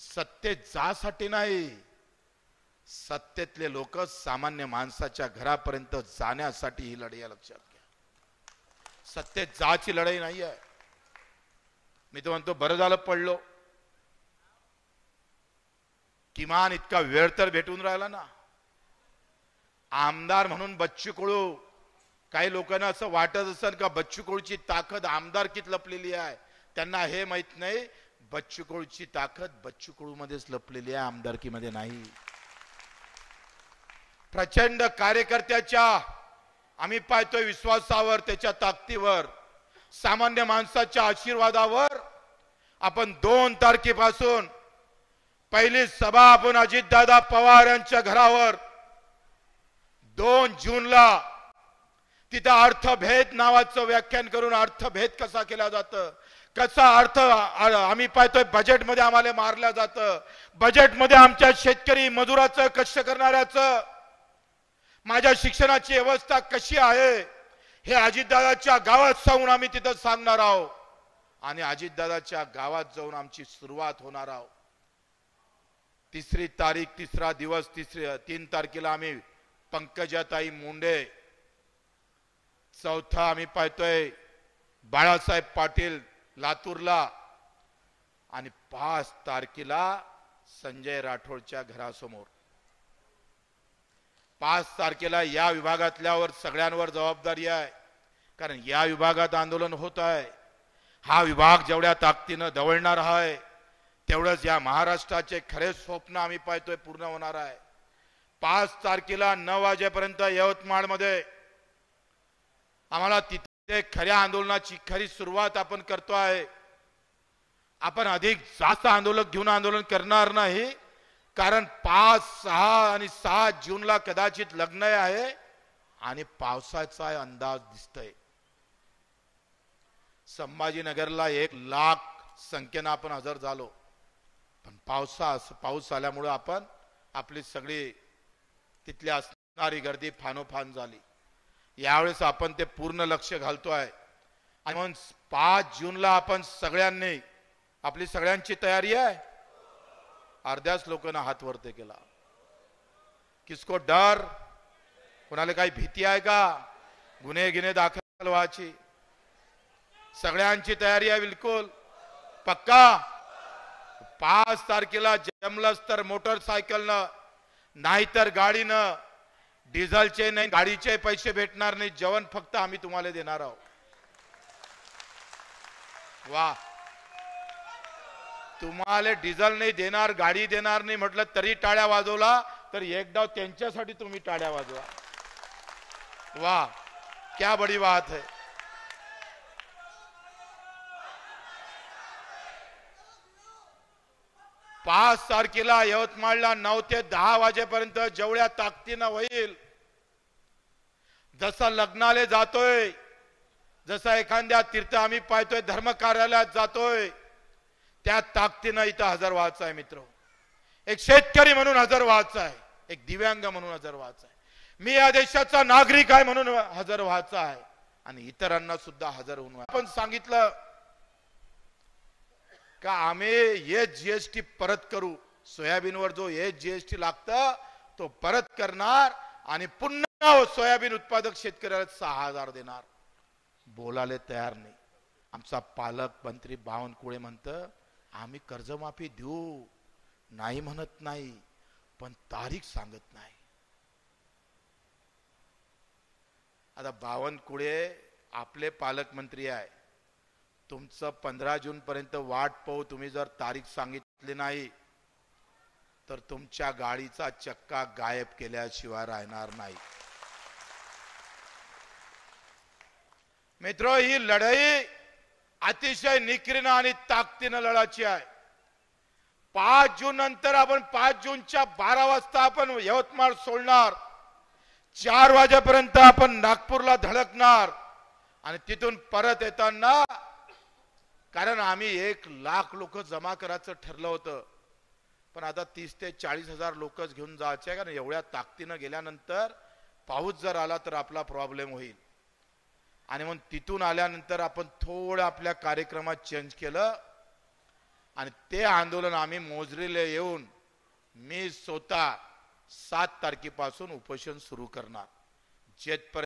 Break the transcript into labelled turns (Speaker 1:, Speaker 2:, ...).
Speaker 1: सत्तेत जासाठी नाही, सत्तेतले लोक सामान्य माणसाच्या घरापर्यंत जाण्यासाठी ही लढाई लक्षात घ्या. सत्तेत जाची लढाई नाही आहे. मी तो म्हणतो बरं झालं पडलो, किमान इतका वेळ तर भेटून राहिला ना. आमदार म्हणून बच्चू कडू, काही लोकांना असं वाटत असेल का बच्चू कडूची ताकद आमदारकीत लपलेली आहे. त्यांना हे माहित नाही बच्चू कडूची ताकद बच्चू कडू मध्येच लपलेली आहे, आमदारकीमध्ये नाही. प्रचंड कार्यकर्त्याच्या आम्ही पाहतोय विश्वासावर, त्याच्या ताकदीवर, सामान्य माणसाच्या आशीर्वादावर आपण 2 तारखेपासून पहिली सभा आपण अजितदादा पवार यांच्या घरावर 2 जूनला तिथं अर्थभेद नावाचं व्याख्यान करून अर्थभेद कसा केला जातं, कसा अर्थ आम्ही पाहतोय बजेटमध्ये आम्हाला मारलं जातं. बजेटमध्ये आमच्या शेतकरी मजुराचं, कष्ट करणाऱ्याचं, माझ्या शिक्षणाची व्यवस्था कशी आहे हे अजितदादाच्या गावात जाऊन आम्ही तिथं सांगणार आहोत. आणि अजितदादाच्या गावात जाऊन आमची सुरुवात होणार आहोत. 3 तारीख, 3रा दिवस, 3 तारखेला आम्ही पंकजाताई मुंडे, 4था आम्ही पाहतोय बाळासाहेब पाटील लातूरला, आणि 5 तारखेला संजय राठोडच्या घरासमोर. 5 तारखेला या विभागातल्यावर सगळ्यांवर जबाबदारी आहे, कारण या विभागात आंदोलन होत आहे. हा विभाग जेवढ्या ताकदीनं दवळणार आहे तेवढंच या महाराष्ट्राचे खरे स्वप्न आम्ही पाहतोय पूर्ण होणार आहे. 5 तारखेला 9 वाजेपर्यंत यवतमाळमध्ये आम्हाला तिथे खऱ्या आंदोलनाची खरी सुरुवात आपण करतो आहे. आपण अधिक जास्त आंदोलन करणार नाही, कारण 5, 6 आणि 7 जूनला कदाचित लग्न आहे आणि पावसाचा अंदाज दिसतोय. संभाजीनगरला 1 लाख संख्येनं आपण हजर झालो, पण पाऊस आल्यामुळे आपण आपली सगळी तिथली असणारी गर्दी फानोफान झाली. यावेळेस आपण ते पूर्ण लक्ष घालतोय. आणि म्हणून 5 जूनला आपण सगळ्यांनी, आपली सगळ्यांची तयारी आहे. अर्ध्याच लोकांना हात वरते केला. किसको डर, कोणाला काही भीती आहे का गुन्हे दाखल व्हायची? सगळ्यांची तयारी आहे बिलकुल पक्का. 5 तारखेला जमलंच तर मोटरसायकलनं, नाहीतर गाडीनं, डिझेलचे नाही गाडीचे पैसे भेटणार नाही, जेवण फक्त आम्ही तुम्हाला देणार आहोत. वा, तुम्हाला डिझेल नाही देणार, गाडी देणार नाही म्हटलं तरी टाळ्या वाजवला, तर एकदा त्यांच्यासाठी तुम्ही टाळ्या वाजवा. वाह, क्या बड़ी बात है. पाच तारखेला यवतमाळला 9 ते 10 वाजेपर्यंत जेवढ्या ताकदीनं होईल, जसा लग्नाले जातोय, जसा एखाद्या तीर्थ आम्ही पाहतोय धर्म कार्यालयात जातोय, त्या ताकदीनं इथं हजर व्हायचं आहे मित्र. एक शेतकरी म्हणून हजर व्हायचं आहे, एक दिव्यांग म्हणून हजर व्हायचं आहे, मी या देशाचा नागरिक आहे म्हणून हजर व्हायचं आहे, आणि इतरांना सुद्धा हजर होऊन आपण सांगितलं का आम्ही ये जीएसटी परत करू. सोयाबीनवर जो ये जीएसटी लागतं तो परत करणार आणि पुन्हा सोयाबीन उत्पादक शेतकऱ्याला 6,000 देणार. बोलायला तयार नाही. आमचा पालकमंत्री बावनकुळे म्हणतं आम्ही कर्जमाफी देऊ, नाही म्हणत नाही, पण तारीख सांगत नाही. आता बावनकुळे आपले पालकमंत्री आहे, तुमचं 15 जून पर्यंत वाट पाहू. तुम्ही जर तारीख सांगितली नाही तर तुमच्या गाडीचा चक्का गायब केल्याशिवाय राहणार नाही. मित्र, ही लढाई अतिशय निकरीनं आणि ताकदीनं लढायची आहे. 5 जून नंतर आपण 5 जूनच्या 12 वाजता आपण यवतमाळ सोडणार, 4 वाजेपर्यंत आपण नागपूरला धडकणार, आणि तिथून परत येताना, कारण आम्ही 1 लाख लोक जमा करायचं ठरलं होतं, पण आता 30 ते 40 हजार लोकच घेऊन जायचे, कारण एवढ्या ताकदीनं गेल्यानंतर पाऊस जर आला तर आपला प्रॉब्लेम होईल. आणि मग तिथून आल्यानंतर आपण थोडं आपल्या कार्यक्रमात चेंज केलं आणि ते आंदोलन आम्ही मोजरीला येऊन मी स्वतः 7 तारखेपासून उपोषण सुरू करणार. जेथपर्यंत